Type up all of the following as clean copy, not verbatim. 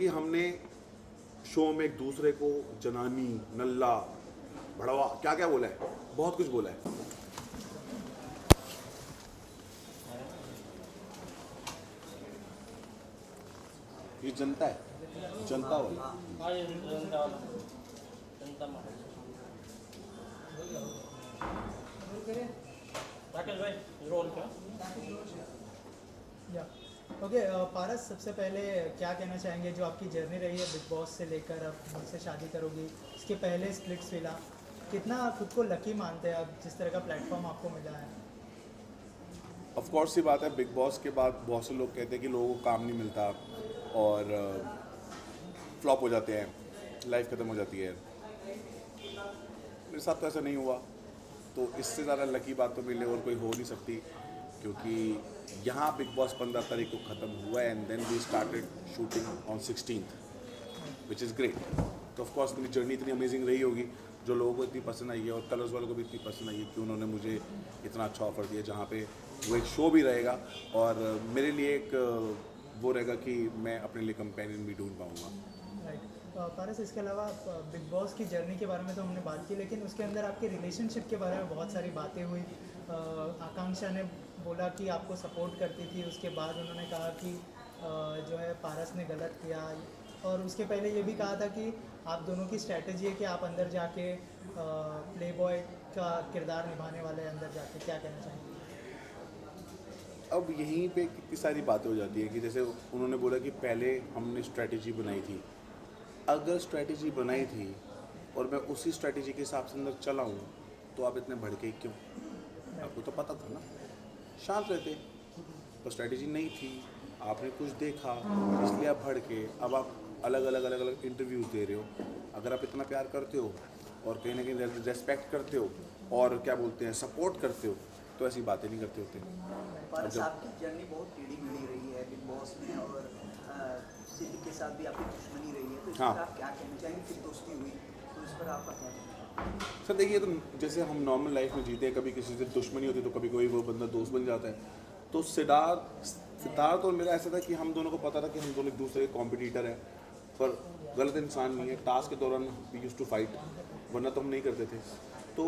कि हमने शो में एक दूसरे को जनानी, नल्ला, भड़वा, क्या क्या बोला है, बहुत कुछ बोला है। ये जनता है, जनता वाला। हाँ ये जनता वाला जनता महाराज राकेश भाई रोल क्या या ओके पारस, सबसे पहले क्या कहना चाहेंगे जो आपकी जर्नी रही है बिग बॉस से लेकर अब मुझसे शादी करोगी, इसके पहले स्प्लिट्स विला, कितना खुद को लकी मानते हैं अब जिस तरह का प्लेटफॉर्म आपको मिला है? ऑफ कोर्स सी बात है, बिग बॉस के बाद बहुत से लोग कहते हैं कि लोगों को काम नहीं मिलता और फ्लॉप हो जाते हैं, लाइफ ख़त्म हो जाती है। मेरे साथ तो ऐसा नहीं हुआ, तो इससे ज़्यादा लकी बात तो मिले और कोई हो नहीं सकती, क्योंकि यहाँ बिग बॉस 15 तारीख को ख़त्म हुआ है and then we started shooting on 16th, which is great. तो ऑफ कोर्स मेरी जर्नी इतनी अमेजिंग रही होगी, जो लोगों को इतनी पसंद आई है और कलर्स वालों को भी इतनी पसंद आई है कि उन्होंने मुझे इतना अच्छा ऑफर दिया, जहाँ पे वो एक शो भी रहेगा और मेरे लिए एक वो रहेगा कि मैं अपने लिए कंपेनियन भी ढूंढ पाऊँगा। राइट पारस, इसके अलावा बिग बॉस की जर्नी के बारे में तो हमने बात की, लेकिन उसके अंदर आपके रिलेशनशिप के बारे में बहुत सारी बातें हुई। आकांक्षा ने बोला कि आपको सपोर्ट करती थी, उसके बाद उन्होंने कहा कि जो है पारस ने गलत किया, और उसके पहले ये भी कहा था कि आप दोनों की स्ट्रैटेजी है कि आप अंदर जाके प्ले बॉय का किरदार निभाने वाले हैं अंदर जाके, क्या कहना चाहेंगे? अब यहीं पे कितनी सारी बातें हो जाती है कि जैसे उन्होंने बोला कि पहले हमने स्ट्रैटेजी बनाई थी। अगर स्ट्रैटेजी बनाई थी और मैं उसी स्ट्रैटेजी के हिसाब से अंदर चला हूँ, तो आप इतने भड़के क्यों? आपको तो पता था ना, शांत रहते। तो स्ट्रैटेजी नहीं थी, आपने कुछ देखा इसलिए आप भड़के। अब आप अलग अलग इंटरव्यूज़ दे रहे हो। अगर आप इतना प्यार करते हो और कहीं ना कहीं रेस्पेक्ट करते हो और क्या बोलते हैं सपोर्ट करते हो, तो ऐसी बातें नहीं करते होते। पारस, आपकी जर्नी बहुत टेढ़ी मेढ़ी रही है बिग बॉस में, और सिद्ध के साथ भी आपकी दुश्मनी रही है, तो इस हाँ। पर आप क्या कहना चाहेंगे? फिर दोस्ती हुई तो इस पर आपका क्या कहना है? सर देखिए, तो जैसे हम नॉर्मल लाइफ में जीते हैं, कभी किसी से दुश्मनी होती है तो कभी कोई वो बंदा दोस्त बन जाता है। तो सिद्धार्थ और मेरा ऐसा था कि हम दोनों को पता था कि हम दोनों एक दूसरे के कॉम्पिटिटर हैं, पर गलत इंसान नहीं है। टास्क के दौरान वी यूज्ड टू फाइट, वरना तो हम नहीं करते थे। तो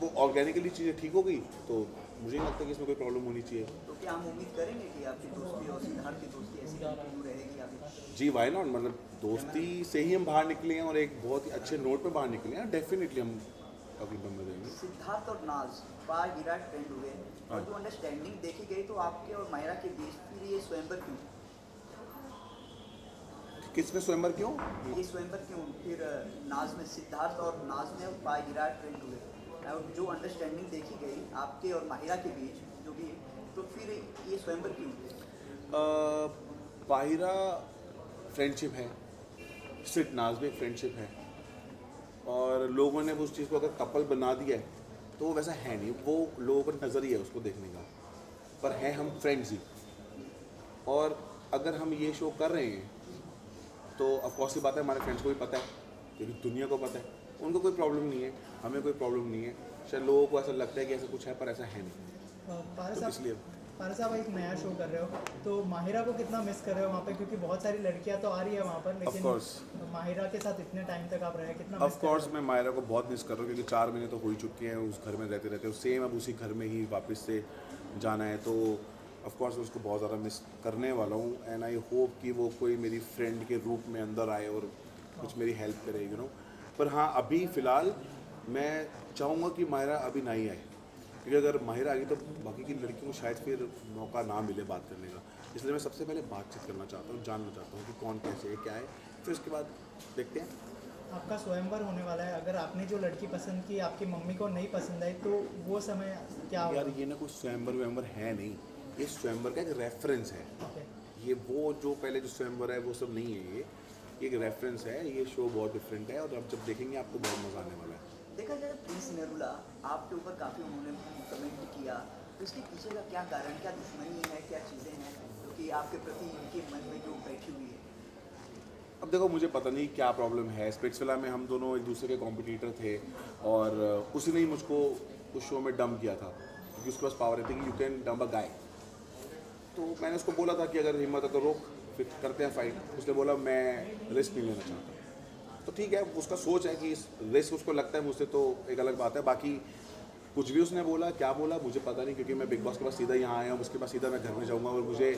वो ऑर्गेनिकली चीज़ें ठीक हो गई, तो मुझे नहीं लगता कि इसमें कोई प्रॉब्लम होनी चाहिए। तो क्या हम उम्मीद करेंगे कि आपकी दोस्ती और सिद्धार्थ की दोस्ती ऐसी कंटिन्यू रहेगी आगे? जी वाई नॉट, मतलब दोस्ती से ही हम बाहर निकले हैं और एक बहुत ही अच्छे नोट पे बाहर निकले हैं। डेफिनेटली हम अगली बम में देंगे। सिद्धार्थ और नाज बार विराट ट्रेंड हुए, और जो अंडरस्टैंडिंग देखी गई, तो आपके और मायरा के बीच फिर ये स्वयंवर क्यों? किस में स्वयंवर क्यों? ये स्वयंवर क्यों फिर नाज में, सिद्धार्थ और नाज में बाय विराट ट्रेंड हुए, और जो अंडरस्टैंडिंग देखी गई आपके और माहिरा के बीच जो भी, तो फिर ये स्वयंवर क्यों? बाहिरा फ्रेंडशिप है, सिर्फ नाज में फ्रेंडशिप है, और लोगों ने उस चीज़ को अगर कपल बना दिया है तो वो वैसा है नहीं। वो लोगों का नज़रिया है उसको देखने का, पर है हम फ्रेंड्स ही। और अगर हम ये शो कर रहे हैं तो ऑफकोर्स की बात है, हमारे फ्रेंड्स को भी पता है, क्योंकि दुनिया को पता है, उनको कोई प्रॉब्लम नहीं है, हमें कोई प्रॉब्लम नहीं है। शायद लोगों को ऐसा लगता है कि ऐसा कुछ है, पर ऐसा है नहीं। पारस तो आप इसलिए पारस आप एक नया शो कर रहे हो, तो माहिरा को कितना मिस कर रहे हो वहाँ पे? क्योंकि बहुत सारी लड़कियाँ तो आ रही है वहाँ पर, Of course. लेकिन माहिरा के साथ इतने टाइम तक आप रहे, कितना ऑफ कोर्स मैं मायरा को बहुत मिस कर रहा हूँ, क्योंकि 4 महीने तो हो ही चुके हैं उस घर में रहते रहते। सेम अब उसी घर में ही वापस से जाना है, तो ऑफ कोर्स मैं उसको बहुत ज़्यादा मिस करने वाला हूँ। एंड आई होप कि वो कोई मेरी फ्रेंड के रूप में अंदर आए और कुछ मेरी हेल्प करे, यू नो। पर हाँ, अभी फ़िलहाल मैं चाहूँगा कि मायरा अभी नहीं आए, क्योंकि अगर माहिरा आ गई तो बाकी की लड़कियों को शायद फिर मौका ना मिले बात करने का। इसलिए मैं सबसे पहले बातचीत करना चाहता हूँ, जानना चाहता हूँ कि कौन कैसे है, क्या है, फिर उसके बाद देखते हैं। आपका स्वयंवर होने वाला है, अगर आपने जो लड़की पसंद की आपकी मम्मी को नहीं पसंद आई, तो वो समय क्या होगा? यार ये ना कुछ स्वयंवर व्यंवर है नहीं, ये स्वयंवर का एक रेफरेंस है। ओके, ये वो जो पहले जो स्वयंवर है वो सब नहीं है, ये एक रेफरेंस है। ये शो बहुत डिफरेंट है और अब जब देखेंगे आपको बहुत मज़ा आने वाला है। देखा जाए प्रिंस नेरुला आपके ऊपर काफ़ी उन्होंने कमेंट किया, तो इसके पीछे का क्या कारण, क्या दुश्मनी है, क्या चीज़ें हैं जो कि आपके प्रति उनके मन में जो बैठी हुई है? अब देखो, मुझे पता नहीं क्या प्रॉब्लम है। स्पिट्सविला में हम दोनों एक दूसरे के कॉम्पिटिटर थे और उसी ने ही मुझको उस शो में डंप किया था, क्योंकि उसके पास पावर है कि यू कैन डंप अ गाय। तो मैंने उसको बोला था कि अगर हिम्मत है तो रोक, फिर करते हैं फाइट। उसने बोला मैं रिस्क नहीं लेना चाहता। तो ठीक है, उसका सोच है कि इस रिस्क उसको लगता है, मुझसे तो एक अलग बात है। बाकी कुछ भी उसने बोला, क्या बोला मुझे पता नहीं, क्योंकि मैं बिग बॉस के पास सीधा यहाँ आया हूँ, उसके पास सीधा मैं घर में जाऊँगा और मुझे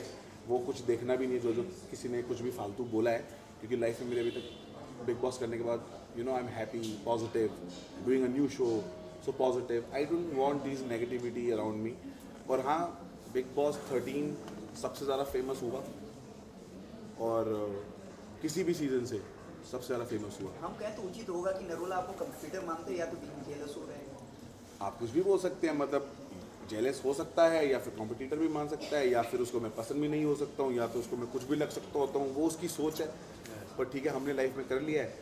वो कुछ देखना भी नहीं है जो किसी ने कुछ भी फालतू बोला है। क्योंकि लाइफ में मेरे अभी तक बिग बॉस करने के बाद you know I am happy, positive, doing a new show, so positive. I don't want this negativity around me. और हाँ, बिग बॉस 13 सबसे ज़्यादा फेमस हुआ और किसी भी सीज़न से सबसे ज़्यादा फेमस हुआ। हम कहें तो उचित होगा कि नरोला आपको कंप्यूटर मानते हैं या तो जेलस हो रहे हैं। आप कुछ भी बोल सकते हैं, मतलब जेलस हो सकता है या फिर कॉम्पिटिटर भी मान सकता है या फिर उसको मैं पसंद भी नहीं हो सकता हूँ या तो उसको मैं कुछ भी लग सकता होता हूँ, वो उसकी सोच है। पर ठीक है, हमने लाइफ में कर लिया है,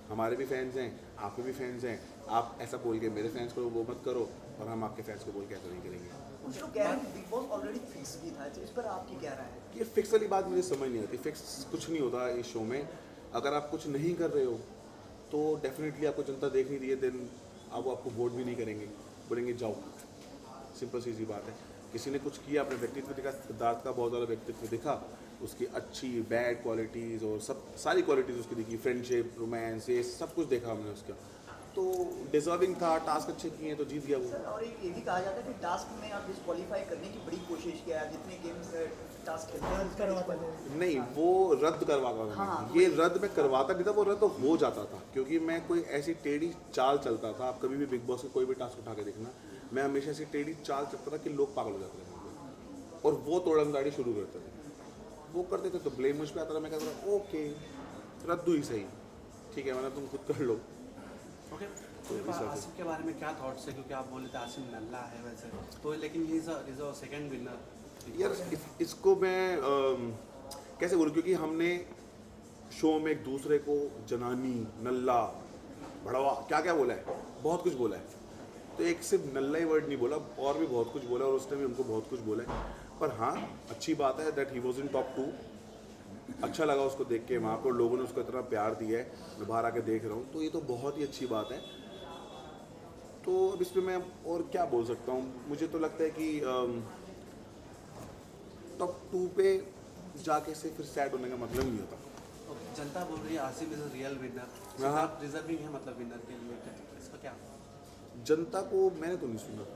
हमारे भी फैंस हैं, आपके भी फैंस हैं। आप ऐसा बोल के मेरे फैंस को वो मत करो और हम आपके फैंस को बोल के ऐसा नहीं करेंगे। कुछ लोग कह रहे हैं बिग बॉस ऑलरेडी फिक्स भी था, इस पर आपकी क्या राय है? ये फिक्स वाली बात मुझे समझ नहीं आती। फिक्स कुछ नहीं होता इस शो में। अगर आप कुछ नहीं कर रहे हो तो डेफिनेटली आपको जनता देख नहीं रही है, देन अब वो आपको वोट भी नहीं करेंगे, बोलेंगे जाओ। सिंपल सी बात है। किसी ने कुछ किया, अपने व्यक्तित्व दिखा, सिद्धार्थ का बहुत ज़्यादा व्यक्तित्व दिखा, उसकी अच्छी बैड क्वालिटीज़ और सब सारी क्वालिटीज़ उसकी दिखी, फ्रेंडशिप, रोमांस, ये सब कुछ देखा हमने उसका। तो डिजर्विंग था, टास्क अच्छे किए हैं तो जीत गया वो। सर और एक ये भी कहा जाता है कि टास्क में आप डिस्क्वालीफाई करने की बड़ी कोशिश किया है, जितने गेम्स टास्क खेलते हैं रद्द करवाता थे। नहीं, वो रद्द करवाता था। हाँ, ये रद्द मैं करवाता नहीं था, वो रद्द तो हो जाता था। क्योंकि मैं कोई ऐसी टेढ़ी चाल चलता था, आप कभी भी बिग बॉस के कोई भी टास्क उठा के देखना, मैं हमेशा ऐसी टेढ़ी चाल चलता था कि लोग पागल हो जाते थे मुझ पे। और वो तोड़न दाड़ी शुरू करते थे, वो करते थे तो ब्लेम मुझ पर आता था। मैं कहता था ओके रद्द ही सही, ठीक है, वरना तुम खुद कर लो। ओके, तो इस वजह से- आसिफ के बारे में क्या थॉट्स है, क्योंकि आप बोले थे आसिफ नल्ला है वैसे तो, लेकिन he is a second winner. यार इसको मैं कैसे बोलूँ, क्योंकि हमने शो में एक दूसरे को जनानी, नल्ला, भड़वा, क्या क्या बोला है, बहुत कुछ बोला है। तो एक सिर्फ नल्ला ही वर्ड नहीं बोला, और भी बहुत कुछ बोला और उसने भी हमको बहुत कुछ बोला है। पर हाँ, अच्छी बात है that he was in top 2। अच्छा लगा उसको देख के, वहाँ पर लोगों ने उसको इतना प्यार दिया है, मैं बाहर आके देख रहा हूँ, तो ये तो बहुत ही अच्छी बात है। तो अब इसमें मैं और क्या बोल सकता हूँ, मुझे तो लगता है कि टॉप 2 पे जाके से फिर सैड होने का मतलब नहीं होता। ओके, जनता बोल रही है Asif is a real winner, हाँ। आप डिजर्विंग है मतलब विनर के लिए, इसका क्या? जनता को मैंने तो नहीं सुना।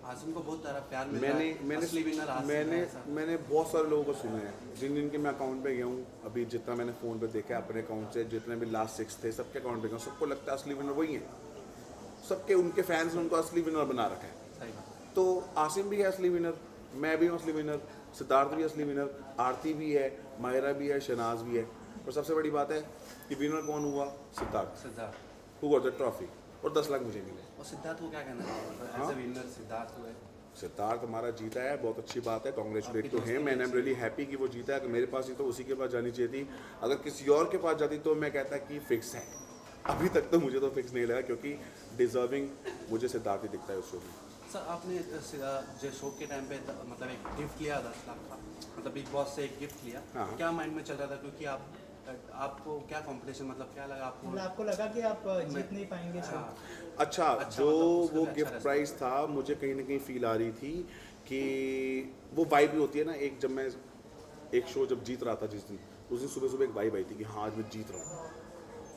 आसिफ को बहुत सारा प्यार मिल रहा मैंने है, मैंने असली विनर आसिफ है मैंने ऐसा। मैंने बहुत सारे लोगों को सुना है, जिन जिन के मैं अकाउंट पे गया हूँ, अभी जितना मैंने फ़ोन पे देखा है अपने अकाउंट से, जितने भी लास्ट 6 थे सबके अकाउंट पे गया हूँ, सबको लगता है असली विनर वही है। सबके उनके फैंस ने उनको असली विनर बना रखा है। सही बात। तो आसिम भी है असली विनर, मैं भी हूँ असली विनर, सिद्धार्थ भी असली विनर, आरती भी है, मायरा भी है, शहनाज भी है। और सबसे बड़ी बात है कि विनर कौन हुआ? Siddharth, Siddharth, who got the trophy, और 10 लाख मुझे मिले। और सिद्धार्थ को क्या कहना है हाँ? As a winner? सिद्धार्थ हुए, सिद्धार्थ हमारा जीता है, बहुत अच्छी बात है, कॉन्ग्रेचुलेट आपकी टू दोस्ती हिम, भी एंड आई एम अच्छी रियली हैप्पी कि वो जीता है। अगर मेरे पास ही तो उसी के पास जानी चाहिए थी। अगर किसी और के पास जाती तो मैं कहता कि फिक्स है। अभी तक तो मुझे तो फिक्स नहीं लगा, क्योंकि डिजर्विंग मुझे सिद्धार्थ ही दिखता है उस शो में। सर आपने जो शो के टाइम पे मतलब एक गिफ्ट लिया 10 लाख का, मतलब बिग बॉस से एक गिफ्ट लिया, हाँ। क्या माइंड में चल रहा था? क्योंकि आपको क्या कंपटीशन, मतलब क्या लगा आपको? मतलब आपको लगा कि आप जीत नहीं पाएंगे शो? हाँ, अच्छा, अच्छा, जो मतलब उसका वो भी अच्छा गिफ्ट response प्राइस था, मुझे कहीं ना कहीं फील आ रही थी कि वो वाइब भी होती है ना, एक जब मैं एक शो जब जीत रहा था जिस दिन, उस दिन सुबह सुबह एक वाइब आई थी कि हाँ आज मैं जीत रहा हूँ,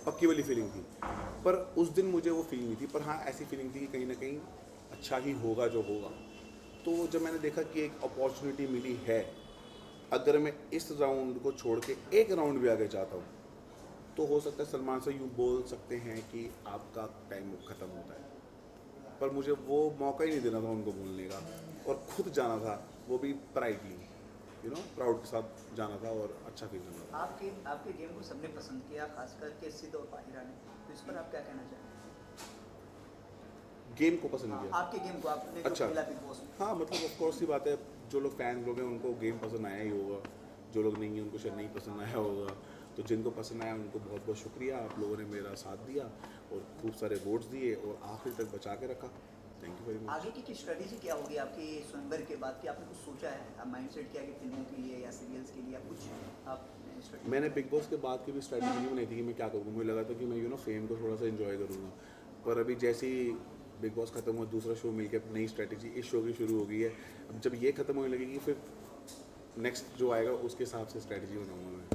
पक्की वाली फीलिंग थी। पर उस दिन मुझे वो फीलिंग नहीं थी, पर हाँ ऐसी फीलिंग थी कि कहीं ना कहीं अच्छा ही होगा जो होगा। तो जब मैंने देखा कि एक अपॉर्चुनिटी मिली है, अगर मैं इस राउंड को छोड़ के एक राउंड भी आगे जाता हूँ तो हो सकता है सलमान से यूँ बोल सकते हैं कि आपका टाइम ख़त्म होता है। पर मुझे वो मौका ही नहीं देना था उनको बोलने का, और खुद जाना था, वो भी प्राइडली, यू नो, प्राउड के साथ जाना था और अच्छा फील करना था। आपके गेम को सबने पसंद किया, खास करके सिद्ध और बाहिरा ने, तो इस पर आप क्या कहना चाहेंगे? गेम को पसंद हाँ, किया। आपके गेम को आपने जो अच्छा। खेला बिग बॉस में। हाँ, मतलब ऑफ कोर्स सी बात है, जो लोग फैन लोग हैं उनको गेम पसंद आया ही होगा, जो लोग नहीं हैं उनको शायद नहीं पसंद आया होगा। तो जिनको पसंद आया उनको बहुत बहुत शुक्रिया, आप लोगों ने मेरा साथ दिया और खूब सारे वोट्स दिए और आखिर तक बचा के रखा। Thank you very much. आगे की स्ट्रेटेजी क्या होगी आपकी स्वयंवर के बाद? कि आपने कुछ सोचा है, आप माइंडसेट किया कि फिल्मों के लिए या सीरियल्स के लिए या कुछ आप strategy- मैंने बिग बॉस के बाद की भी स्ट्रैटेजी नहीं बनाई थी कि मैं क्या करूँगा। मुझे लगा था कि मैं यू नो फेम को थोड़ा सा इन्जॉय करूँगा, पर अभी जैसे ही बिग बॉस खत्म हुआ, दूसरा शो मिल के नई स्ट्रैटेजी इस शो की शुरू हो गई है। अब जब ये खत्म होने लगेगी फिर नेक्स्ट जो आएगा उसके हिसाब से स्ट्रेटजी बनाऊंगा मैं।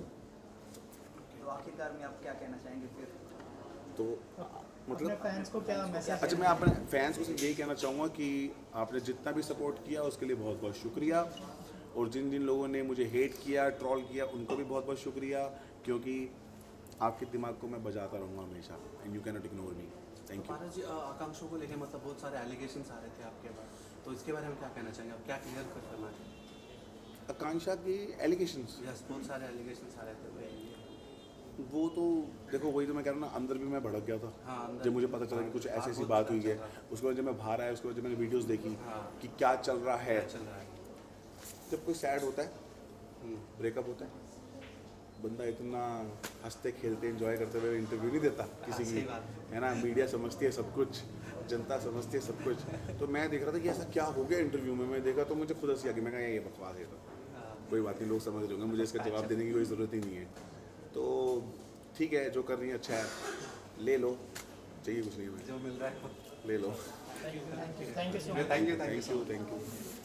तो आखिरकार में आप क्या कहना चाहेंगे फिर? तो अपने मतलब फैंस को क्या मैसेज अच्छा, मैं अपने फैंस को सिर्फ यही कहना चाहूँगा कि आपने जितना भी सपोर्ट किया उसके लिए बहुत बहुत शुक्रिया, और जिन जिन लोगों ने मुझे हेट किया, ट्रोल किया, उनको भी बहुत बहुत शुक्रिया, क्योंकि आपके दिमाग को मैं बजाता रहूँगा हमेशा, and you can not ignore me. Thank you. Paras ji, आकांक्षों को लेके मतलब बहुत सारे एलिगेशंस आ रहे थे आपके पास, तो इसके बारे में क्या कहना चाहेंगे आप? क्या क्लियर करना है? आकांक्षा की एलिगेशंस, यस, बहुत सारे एलिगेशंस आ रहे थे भाई। वो तो देखो, वही तो मैं कह रहा हूँ ना, अंदर भी मैं भड़क गया था हाँ, अंदर जब मुझे पता चला हाँ, कि कुछ ऐसी ऐसी बहुत बात हुई चल है। रहा था। उसके बाद जब मैं बाहर आया, उसके बाद जब मैंने वीडियोस देखी हाँ। कि क्या चल रहा है, क्या चल रहा है? जब कोई सैड होता है, हम्म, ब्रेकअप होता है, बंदा इतना हंसते खेलते एंजॉय करते हुए इंटरव्यू नहीं देता किसी सही की, बात है ना। मीडिया समझती है सब कुछ, जनता समझती है सब कुछ। तो मैं देख रहा था कि ऐसा क्या हो गया इंटरव्यू में, मैं देखा तो मुझे खुद हंसी आ गई। मैं कहा ये बकवास है, तो हाँ, कोई बात नहीं, लोग समझ रहे होंगे, मुझे इसका जवाब देने की कोई ज़रूरत ही नहीं है। तो ठीक है, जो कर रही है अच्छा है, ले लो, चाहिए कुछ नहीं हमें, जो मिल रहा है ले लो। Thank you so much. Thank you thank you, thank you.